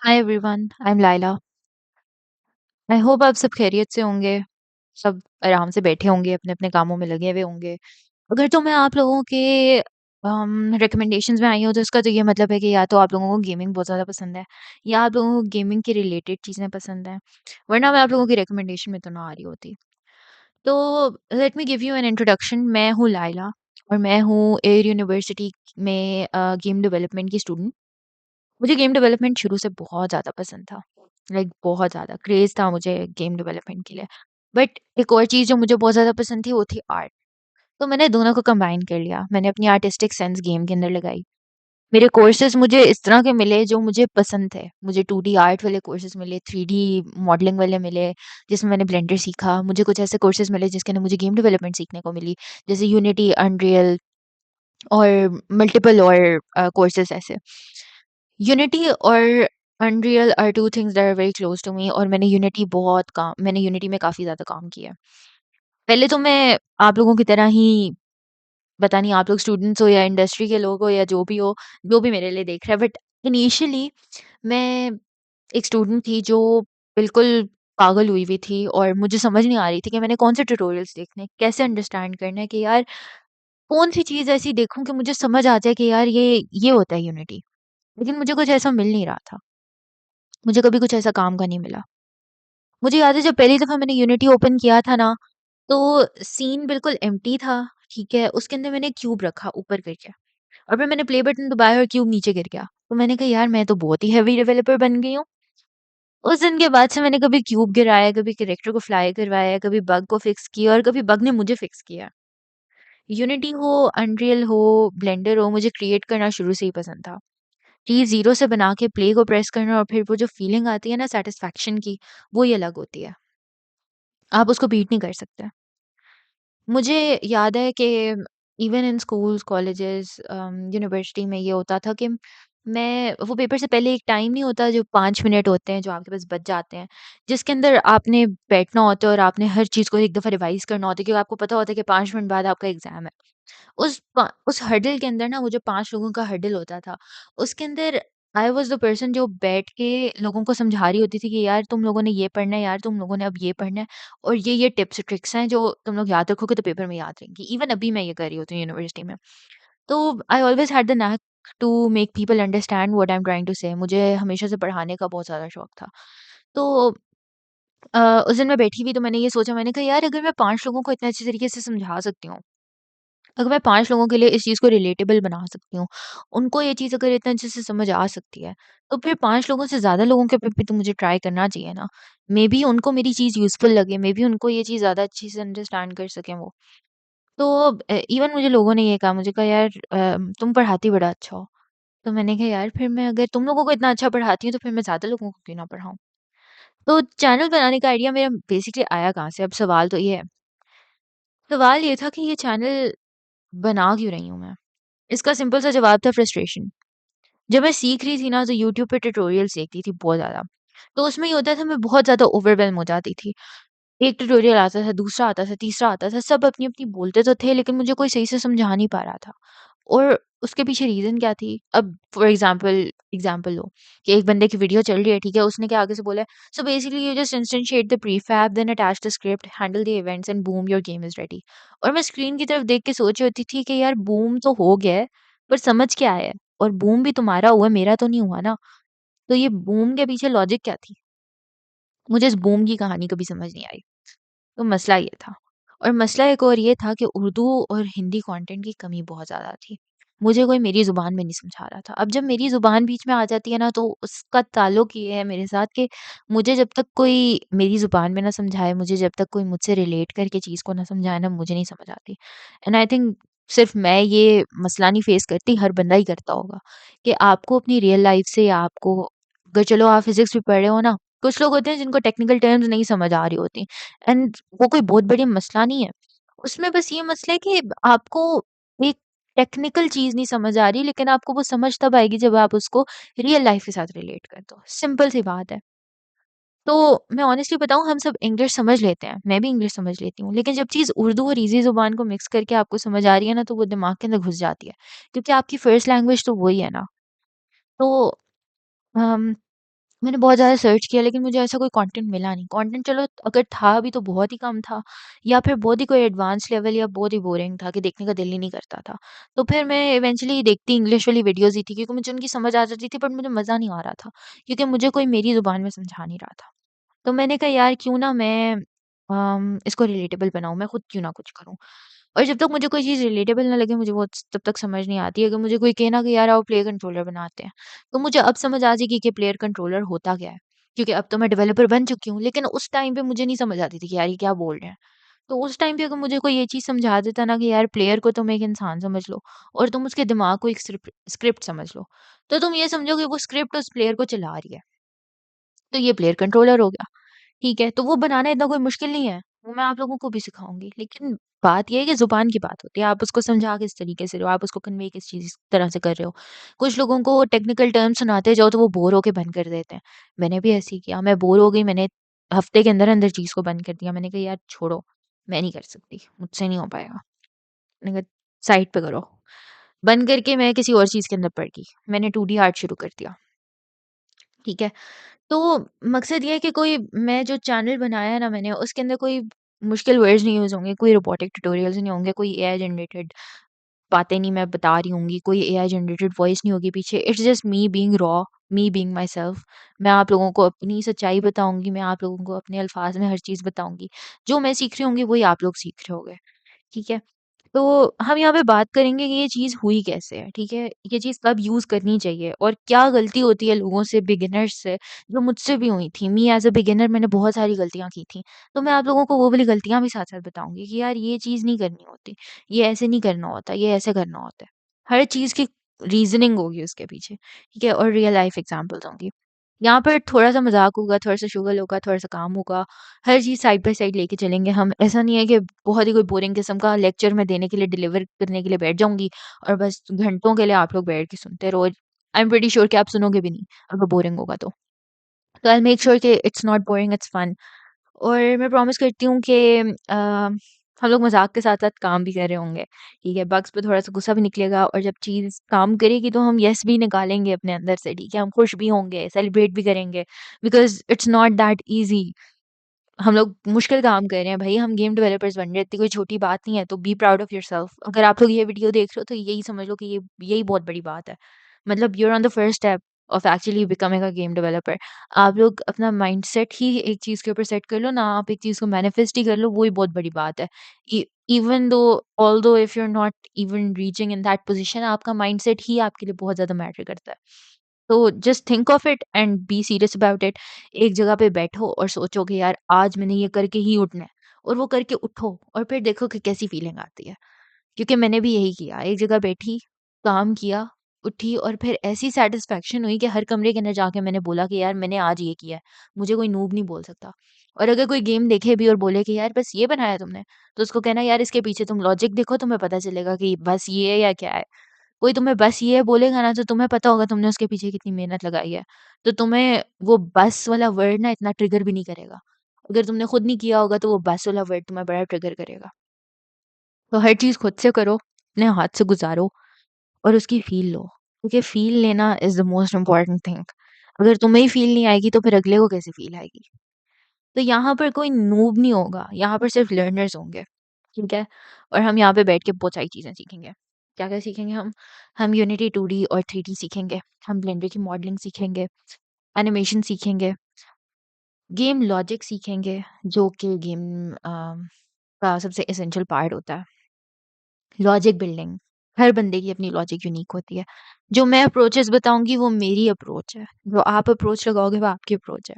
Hi everyone, I am Laila. I hope आप सब खैरियत से होंगे। सब आराम से बैठे होंगे, अपने-अपने कामों में लगे हुए होंगे। अगर तो मैं आप लोगों के रिकमेंडेशंस में आई हूँ तो इसका तो ये मतलब है कि या तो आप लोगों को गेमिंग बहुत ज़्यादा पसंद है या आप लोगों को गेमिंग के रिलेटेड चीज़ें पसंद हैं। वरना मैं आप लोगों की रिकमेंडेशन में तो ना आ रही होती। तो let me give you an introduction. मैं हूँ लाइला और मैं हूँ एयर यूनिवर्सिटी में गेम डेवलपमेंट की स्टूडेंट। मुझे गेम डेवलपमेंट शुरू से बहुत ज़्यादा पसंद था। लाइक बहुत ज़्यादा क्रेज़ था मुझे गेम डेवलपमेंट के लिए। बट एक और चीज़ जो मुझे बहुत ज़्यादा पसंद थी वो थी आर्ट। तो मैंने दोनों को कंबाइन कर लिया। मैंने अपनी आर्टिस्टिक सेंस गेम के अंदर लगाई। मेरे कोर्सेज़ मुझे इस तरह के मिले जो मुझे पसंद थे। मुझे 2D आर्ट वाले कोर्सेज़ मिले, 3D मॉडलिंग वाले मिले, जिसमें मैंने ब्लेंडर सीखा। मुझे कुछ ऐसे कोर्सेज़ मिले जिसके अंदर मुझे गेम डेवलपमेंट सीखने को मिली, जैसे यूनिटी, अनरियल और मल्टीपल और कोर्सेज़ ऐसे। यूनिटी और Unreal are 2 things that are very close to me और मैंने यूनिटी में काफ़ी ज़्यादा काम किया है। पहले तो मैं आप लोगों की तरह ही पता नहीं आप लोग स्टूडेंट्स हो या इंडस्ट्री के लोग हो या जो भी मेरे लिए देख रहा है बट इनिशियली मैं एक स्टूडेंट थी जो बिल्कुल पागल हुई हुई थी और मुझे समझ नहीं आ रही थी कि मैंने कौन से ट्यूटोरियल्स देखने हैं, कैसे अंडरस्टैंड करना है कि यार कौन-सी चीज़ ऐसी देखूँ कि मुझे समझ आ जाए कि यार ये होता है यूनिटी। लेकिन मुझे कुछ ऐसा मिल नहीं रहा था। मुझे कभी कुछ ऐसा काम का नहीं मिला। मुझे याद है जब पहली दफ़ा मैंने यूनिटी ओपन किया था ना, तो सीन बिल्कुल एम्प्टी था, ठीक है? उसके अंदर मैंने क्यूब रखा ऊपर करके और फिर मैंने प्ले बटन दबाया और क्यूब नीचे गिर गया। तो मैंने कहा यार मैं तो बहुत ही हेवी डेवलपर बन गई हूँ। उस दिन के बाद से मैंने कभी क्यूब गिराया, कभी कैरेक्टर को फ्लाई करवाया, कभी बग को फिक्स किया और कभी बग ने मुझे फिक्स किया। यूनिटी हो, अनरियल हो, ब्लेंडर हो, मुझे क्रिएट करना शुरू से ही पसंद था। चीज़ ज़ीरो से बना के प्ले को प्रेस करना और फिर वो जो फीलिंग आती है ना सैटिस्फैक्शन की, वो ही अलग होती है। आप उसको बीट नहीं कर सकते। मुझे याद है कि even in schools, colleges university में ये होता था कि मैं वो पेपर से पहले एक टाइम नहीं होता जो 5 मिनट होते हैं जो आपके पास बच जाते हैं, जिसके अंदर आपने बैठना होता है और आपने हर चीज़ को एक दफ़ा रिवाइज़ करना होता है क्योंकि आपको पता होता है कि 5 मिनट बाद आपका एग्ज़ाम है। उस हर्डल के अंदर ना वो जो 5 लोगों का हर्डल होता था, उसके अंदर आई वाज़ द पर्सन जो बैठ के लोगों को समझा रही होती थी कि यार तुम लोगों ने ये पढ़ना है, यार तुम लोगों ने अब ये पढ़ना है और ये टिप्स ट्रिक्स हैं जो तुम लोग याद रखोगे तो पेपर में याद रहेंगी। इवन अभी मैं ये कर रही होती हूँ यूनिवर्सिटी में। तो I always had the knack to make people understand what I am trying to say. मुझे हमेशा से पढ़ाने का बहुत ज़्यादा शौक था। तो उस दिन मैं बैठी हुई तो मैंने ये सोचा, मैंने कहा यार अगर मैं 5 लोगों को इतने अच्छे तरीके से समझा सकती हूँ, अगर मैं 5 लोगों के लिए इस चीज़ को रिलेटेबल बना सकती हूँ, उनको ये चीज़ अगर इतना अच्छे से समझ आ सकती है, तो फिर 5 लोगों से ज़्यादा लोगों के पे भी तो मुझे ट्राई करना चाहिए ना। मेबी उनको मेरी चीज़ यूज़फुल लगे, मेबी उनको ये चीज़ ज़्यादा अच्छे से अंडरस्टैंड कर सकें वो। तो इवन मुझे लोगों ने ये कहा, मुझे कहा यार तुम पढ़ाती बड़ा अच्छा हो। तो मैंने कहा यार फिर मैं अगर तुम लोगों को इतना अच्छा पढ़ाती हूँ, तो फिर मैं ज़्यादा लोगों को क्यों ना पढ़ाऊँ? तो चैनल बनाने का आइडिया मेरा बेसिकली आया कहाँ से? अब सवाल तो ये है। सवाल ये था कि ये चैनल बना क्यों रही हूँ मैं? इसका सिंपल सा जवाब था फ्रस्ट्रेशन। जब मैं सीख रही थी ना तो यूट्यूब पे ट्यूटोरियल्स देखती थी बहुत ज़्यादा। तो उसमें ये होता था मैं बहुत ज़्यादा ओवरवेल्म हो जाती थी। एक ट्यूटोरियल आता था, दूसरा आता था, तीसरा आता था, सब अपनी-अपनी बोलते तो थे लेकिन मुझे कोई सही से समझा नहीं पा रहा था। और उसके पीछे रीज़न क्या थी? अब फॉर एग्ज़ाम्पल लो कि एक बंदे की वीडियो चल रही है, ठीक है? उसने क्या आगे से बोला है, "so basically you just instantiate the prefab, then attach the script, handle the events and boom your game is ready." और मैं स्क्रीन की तरफ देख के सोच रही होती थी कि यार बूम तो हो गया है, पर समझ क्या है? और बूम भी तुम्हारा हुआ, मेरा तो नहीं हुआ ना। तो ये बूम के पीछे लॉजिक क्या थी? मुझे इस बूम की कहानी कभी समझ नहीं आई। तो मसला ये था। और मसला एक और ये था कि उर्दू और हिंदी कंटेंट की कमी बहुत ज़्यादा थी। मुझे कोई मेरी ज़ुबान में नहीं समझा रहा था। अब जब मेरी ज़ुबान बीच में आ जाती है ना तो उसका ताल्लुक ये है मेरे साथ कि मुझे जब तक कोई मेरी ज़ुबान में ना समझाए, मुझे जब तक कोई मुझसे रिलेट करके चीज़ को ना समझाए ना, मुझे नहीं समझ आती। एंड आई थिंक सिर्फ मैं ये मसला नहीं फेस करती, हर बंदा ही करता होगा कि आपको अपनी रियल लाइफ़ से आपको अगर चलो आप फिज़िक्स भी पढ़ रहे हो ना, कुछ लोग होते हैं जिनको टेक्निकल टर्म्स नहीं समझ आ रही होती। एंड वो कोई बहुत बड़ी मसला नहीं है। उसमें बस ये मसला है कि आपको एक टेक्निकल चीज़ नहीं समझ आ रही, लेकिन आपको वो समझ तब आएगी जब आप उसको रियल लाइफ़ के साथ रिलेट कर दो। सिंपल सी बात है। तो मैं ऑनेस्टली बताऊँ, हम सब इंग्लिश समझ लेते हैं, मैं भी इंग्लिश समझ लेती हूँ, लेकिन जब चीज़ उर्दू और ईज़ी ज़ुबान को मिक्स करके आपको समझ आ रही है ना, तो वो दिमाग के अंदर घुस जाती है। क्योंकि आपकी फर्स्ट लैंग्वेज तो वही है ना। तो अम मैंने बहुत ज़्यादा सर्च किया लेकिन मुझे ऐसा कोई कंटेंट मिला नहीं। कंटेंट चलो अगर था भी तो बहुत ही कम था या फिर बहुत ही कोई एडवांस लेवल या बहुत ही बोरिंग था कि देखने का दिल ही नहीं करता था। तो फिर मैं इवेंचुअली देखती इंग्लिश वाली वीडियोज़ ही थी क्योंकि मुझे उनकी समझ आ जाती थी बट मुझे मज़ा नहीं आ रहा था क्योंकि मुझे कोई मेरी ज़ुबान में समझा नहीं रहा था। तो मैंने कहा यार क्यों ना मैं इसको रिलेटेबल बनाऊँ, मैं खुद क्यों ना कुछ करूँ। और जब तक मुझे कोई चीज़ रिलेटेबल ना लगे मुझे वो तब तक समझ नहीं आती। अगर मुझे कोई कहे ना कि यार आओ प्लेयर कंट्रोलर बनाते हैं, तो मुझे अब समझ आ जाएगी कि प्लेयर कंट्रोलर होता क्या है। क्योंकि अब तो मैं डेवलपर बन चुकी हूँ, लेकिन उस टाइम पे मुझे नहीं समझ आती थी कि यार ये क्या बोल रहे हैं। तो उस टाइम पे अगर मुझे कोई ये चीज़ समझा देता ना कि यार प्लेयर को तुम एक इंसान समझ लो और तुम उसके दिमाग को एक स्क्रिप्ट समझ लो, तो तुम ये समझो कि वो स्क्रिप्ट उस प्लेयर को चला रही है। तो ये प्लेयर कंट्रोलर हो गया। ठीक है, तो वो बनाना इतना कोई मुश्किल नहीं है, वो मैं आप लोगों को भी सिखाऊँगी। लेकिन बात ये है कि ज़ुबान की बात होती है, आप उसको समझा किस तरीके से रहे हो, आप उसको कन्वे किस चीज़ तरह से कर रहे हो। कुछ लोगों को टेक्निकल टर्म सुनाते जाओ तो वो बोर होके बंद कर देते हैं। मैंने भी ऐसे ही किया, मैं बोर हो गई, मैंने हफ्ते के अंदर-अंदर चीज़ को बंद कर दिया। मैंने कहा यार छोड़ो, मैं नहीं कर सकती, मुझसे नहीं हो पाएगा। मैंने कहा साइड पे करो। बंद करके मैं किसी और चीज़ के अंदर पड़ गई। मैंने 2D आर्ट शुरू कर दिया, ठीक है? तो मकसद ये है कि कोई मैं जो चैनल बनाया है ना मैंने उसके अंदर कोई मुश्किल वर्ड्स नहीं यूज़ होंगे, कोई रोबोटिक ट्यूटोरियल्स नहीं होंगे, कोई एआई जनरेटेड बातें नहीं मैं बता रही होंगी, कोई एआई जनरेटेड वॉइस नहीं होगी पीछे। It's just me being raw, me being my self. मैं आप लोगों को अपनी सच्चाई बताऊँगी, मैं आप लोगों को अपने अल्फाज में हर चीज़ बताऊँगी। जो मैं सीख रही होंगी वही आप लोग सीख रहे होगे, ठीक है? तो हम यहाँ पे बात करेंगे कि ये चीज़ हुई कैसे है, ठीक है? ये चीज़ कब यूज़ करनी चाहिए और क्या गलती होती है लोगों से, बिगिनर्स से, जो मुझसे भी हुई थी। मी एज़ अ बिगिनर मैंने बहुत सारी गलतियाँ की थी। तो मैं आप लोगों को वो वाली गलतियाँ भी साथ-साथ बताऊँगी कि यार ये चीज़ नहीं करनी होती, ये ऐसे नहीं करना होता, ये ऐसे करना होता है। हर चीज़ की रीज़निंग होगी उसके पीछे, ठीक है? और रियल लाइफ़ एग्ज़ाम्पल्स होंगी। यहाँ पर थोड़ा-सा मज़ाक होगा, थोड़ा-सा शुगल होगा, थोड़ा-सा काम होगा, हर चीज़ साइड बाय साइड लेके चलेंगे हम। ऐसा नहीं है कि बहुत ही कोई बोरिंग किस्म का लेक्चर मैं देने के लिए डिलीवर करने के लिए बैठ जाऊँगी और बस घंटों के लिए आप लोग बैठ के सुनते रहो। आई एम प्रीटी श्योर कि आप सुनोगे भी नहीं, अगर बोरिंग होगा तो। तो आई विल मेक श्योर कि it's not boring, it's fun. और मैं प्रॉमिस करती हूँ कि हम लोग मज़ाक के साथ-साथ काम भी कर रहे होंगे, ठीक है? बग्स पे थोड़ा-सा गुस्सा भी निकलेगा और जब चीज़ काम करेगी तो हम येस भी निकालेंगे अपने अंदर से, ठीक है? हम खुश भी होंगे, सेलिब्रेट भी करेंगे because it's not that easy. हम लोग मुश्किल काम कर रहे हैं भाई, हम गेम डेवलपर्स बन रहे हैं, इतनी कोई छोटी बात नहीं है, तो बी प्राउड ऑफ योरसेल्फ। अगर आप लोग ये वीडियो देख रहे हो तो यही समझ लो कि ये यही बहुत बड़ी बात है। मतलब you are on the first step of actually becoming a game developer. आप लोग अपना माइंडसेट ही एक चीज़ के ऊपर सेट कर लो ना, आप एक चीज़ को मैनिफेस्ट ही कर लो, वो ही बहुत बड़ी बात है। इ even though although if you are not even reaching in that position, आपका माइंडसेट ही आपके लिए बहुत ज़्यादा मैटर करता है। तो just think of it and be serious about it. एक जगह पे बैठो और सोचो कि यार आज मैंने ये करके ही उठना है और वो करके उठो और फिर देखो कि कैसी फीलिंग आती है। क्योंकि मैंने भी यही किया, एक जगह बैठी, काम किया, उठी और फिर ऐसी सैटिस्फैक्शन हुई कि हर कमरे के अंदर जाके मैंने बोला कि यार मैंने आज ये किया है, मुझे कोई नूब नहीं बोल सकता। और अगर कोई गेम देखे भी और बोले कि यार बस ये बनाया तुमने, तो उसको कहना यार इसके पीछे तुम लॉजिक देखो, तुम्हें पता चलेगा कि बस ये है या क्या है। कोई तुम्हें बस ये बोलेगा ना तो तुम्हें पता होगा तुमने उसके पीछे कितनी मेहनत लगाई है। तो तुम्हें वो बस वाला वर्ड ना इतना ट्रिगर भी नहीं करेगा। अगर तुमने खुद नहीं किया होगा तो वो बस वाला वर्ड तुम्हें बड़ा ट्रिगर करेगा। तो हर चीज़ खुद से करो, अपने हाथ से गुज़ारो और उसकी फ़ील लो। क्योंकि फ़ील लेना is the most important thing. अगर तुम्हें ही फ़ील नहीं आएगी तो फिर अगले को कैसे फ़ील आएगी? तो यहाँ पर कोई नूब नहीं होगा, यहाँ पर सिर्फ़ लर्नर्स होंगे, ठीक है? और हम यहाँ पे बैठ के बहुत सारी चीज़ें सीखेंगे। क्या-क्या सीखेंगे हम? हम यूनिटी 2D और 3D सीखेंगे, हम ब्लेंडर की मॉडलिंग सीखेंगे, एनिमेशन सीखेंगे, गेम लॉजिक सीखेंगे, जो कि गेम का सबसे एसेंशियल पार्ट होता है। लॉजिक बिल्डिंग, हर बंदे की अपनी लॉजिक यूनिक होती है। जो मैं अप्रोचेज़ बताऊँगी वो मेरी अप्रोच है, जो आप अप्रोच लगाओगे वो आपकी अप्रोच है।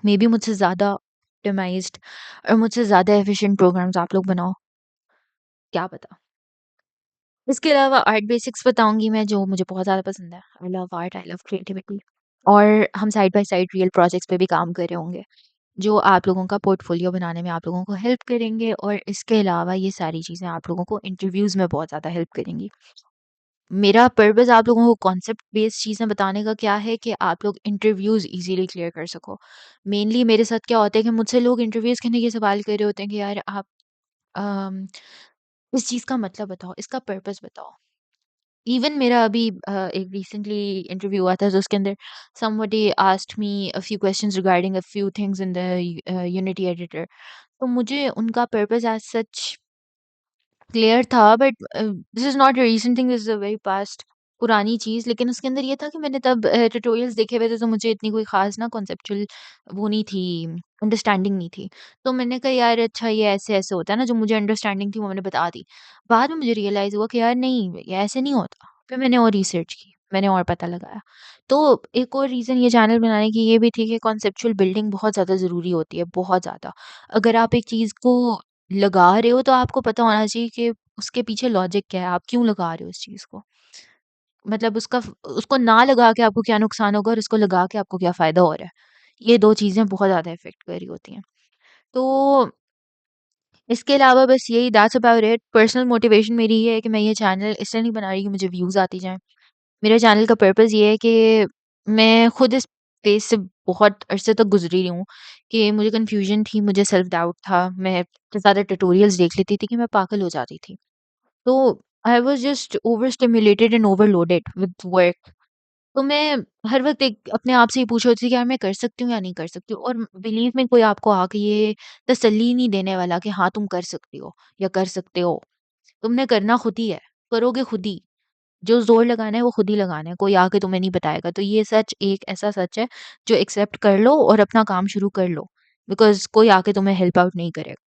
मेबी मुझसे ज़्यादा ऑप्टिमाइज़्ड और मुझसे ज़्यादा एफिशिएंट प्रोग्राम्स आप लोग बनाओ, क्या पता? इसके अलावा आर्ट बेसिक्स बताऊँगी मैं जो मुझे बहुत ज़्यादा पसंद है। I love art, I love creativity और हम side by side real projects पे भी काम कर रहे होंगे, जो आप लोगों का पोर्टफोलियो बनाने में आप लोगों को हेल्प करेंगे और इसके अलावा ये सारी चीज़ें आप लोगों को इंटरव्यूज़ में बहुत ज़्यादा हेल्प करेंगी। मेरा पर्पस आप लोगों को कॉन्सेप्ट बेस्ड चीज़ें बताने का क्या है कि आप लोग इंटरव्यूज़ ईज़िली क्लियर कर सको। मेनली मेरे साथ क्या होता है कि मुझसे लोग इंटरव्यूज़ के अंदर ये सवाल कर रहे होते हैं कि यार आप अम, इस चीज़ का मतलब बताओ, इसका पर्पस बताओ। इवन मेरा अभी एक रिसेंटली इंटरव्यू हुआ था, तो उसके अंदर somebody asked me a few questions regarding a few things in the unity editor. तो मुझे उनका पर्पस एज़ सच क्लियर था, but this is not a recent thing, this is a very past पुरानी चीज़। लेकिन उसके अंदर ये था कि मैंने तब ट्यूटोरियल्स देखे हुए थे, तो मुझे इतनी कोई ख़ास ना कॉन्सेप्चुअल वो नहीं थी, अंडरस्टैंडिंग नहीं थी। तो मैंने कहा यार अच्छा ये ऐसे-ऐसे होता है ना, जो मुझे अंडरस्टैंडिंग थी वो मैंने बता दी। बाद में मुझे रियलाइज़ हुआ कि यार नहीं, ये ऐसे नहीं होता। फिर मैंने और रिसर्च की, मैंने और पता लगाया। तो एक और रीज़न ये चैनल बनाने की ये भी थी कि कॉन्सेप्चुअल बिल्डिंग बहुत ज़्यादा ज़रूरी होती है, बहुत ज़्यादा। अगर आप एक चीज़ को लगा रहे हो तो आपको पता होना चाहिए कि उसके पीछे लॉजिक क्या है, आप क्यों लगा रहे हो उस चीज़ को? मतलब उसको ना लगा के आपको क्या नुकसान होगा और उसको लगा के आपको क्या फ़ायदा हो रहा है। ये 2 चीज़ें बहुत ज़्यादा इफ़ेक्ट कर रही होती हैं। तो इसके अलावा बस यही that's about it. Personal motivation मेरी ये है कि मैं ये चैनल इसलिए नहीं बना रही कि मुझे व्यूज़ आती जाएँ। मेरे चैनल का पर्पस ये है कि मैं खुद इस फेज़ से बहुत अरसे तक गुज़री रही हूँ कि मुझे कन्फ्यूज़न थी, मुझे सेल्फ डाउट था। मैं इतने ज़्यादा ट्यूटोरियल्स देख लेती थी कि मैं पागल हो जाती थी। तो I was just over stimulated and overloaded with work. तो मैं हर वक़्त एक अपने आप से ही पूछ रही थी कि यार मैं कर सकती हूँ या नहीं कर सकती हूँ? और बिलीव में कोई आपको आके ये तसल्ली नहीं देने वाला कि हाँ, तुम कर सकती हो या कर सकते हो। तुमने करना खुद ही है, करोगे खुद ही। जो ज़ोर लगाना है वो खुद ही लगाना है, कोई आके तुम्हें नहीं बताएगा। तो ये सच एक ऐसा सच है जो एक्सेप्ट कर लो और अपना काम शुरू कर लो। बिकॉज़ कोई आके तुम्हें हेल्प आउट नहीं करेगा।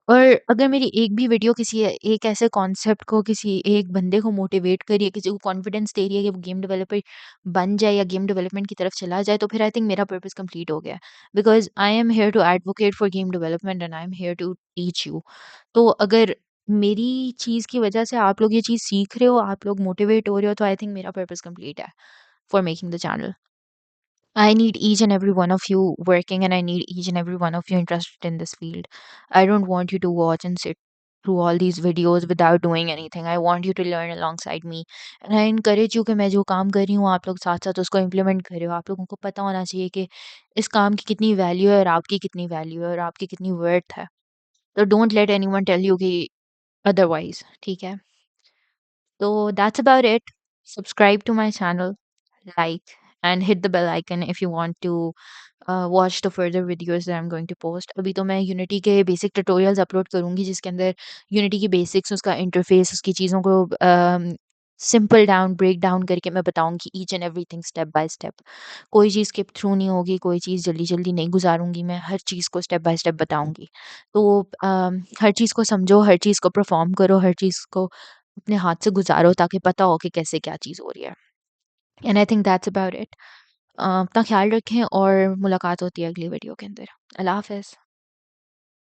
और अगर मेरी एक भी वीडियो किसी एक ऐसे कॉन्सेप्ट को, किसी एक बंदे को मोटिवेट कर रही है, किसी को कॉन्फिडेंस दे रही है कि वो गेम डेवलपर बन जाए या गेम डेवलपमेंट की तरफ चला जाए, तो फिर आई थिंक मेरा पर्पस कंप्लीट हो गया। Because I am here to advocate for game development and I am here to teach you. तो अगर मेरी चीज़ की वजह से आप लोग ये चीज़ सीख रहे हो, आप लोग मोटिवेट हो रहे हो, तो आई थिंक मेरा पर्पस कंप्लीट है for making the channel. I need each and every one of you working, and I need each and every one of you interested in this field. I don't want you to watch and sit through all these videos without doing anything. I want you to learn alongside me. And I encourage you कि मैं जो काम कर रही हूँ आप लोग साथ-साथ उसको इम्प्लीमेंट करें। आप लोगों को पता होना चाहिए कि इस काम की कितनी वैल्यू है और आपकी कितनी वैल्यू है और आपकी कितनी वर्थ है। तो don't let anyone tell you कि अदरवाइज़, ठीक है? So that's about it. Subscribe to my channel, like, and hit the bell icon if you want to watch the further videos that I'm going to post. अभी तो मैं unity के basic tutorials upload करूँगी जिसके अंदर unity की basics, उसका interface, उसकी चीज़ों को सिंपल डाउन ब्रेक डाउन करके मैं बताऊँगी each and everything step by step. कोई चीज़ स्किप थ्रू नहीं होगी, कोई चीज़ जल्दी-जल्दी नहीं गुज़ारूँगी मैं, हर चीज़ को स्टेप बाय स्टेप बताऊँगी। तो हर चीज़ को समझो, हर चीज़ को परफ़ॉर्म करो, हर चीज़ को अपने हाथ से गुज़ारो ताकि पता हो कि कैसे क्या चीज़ हो रही है। And I think that's about it. अपना ख़्याल रखें और मुलाकात होती है अगली वीडियो के अंदर। अल्लाह हाफ़िज़।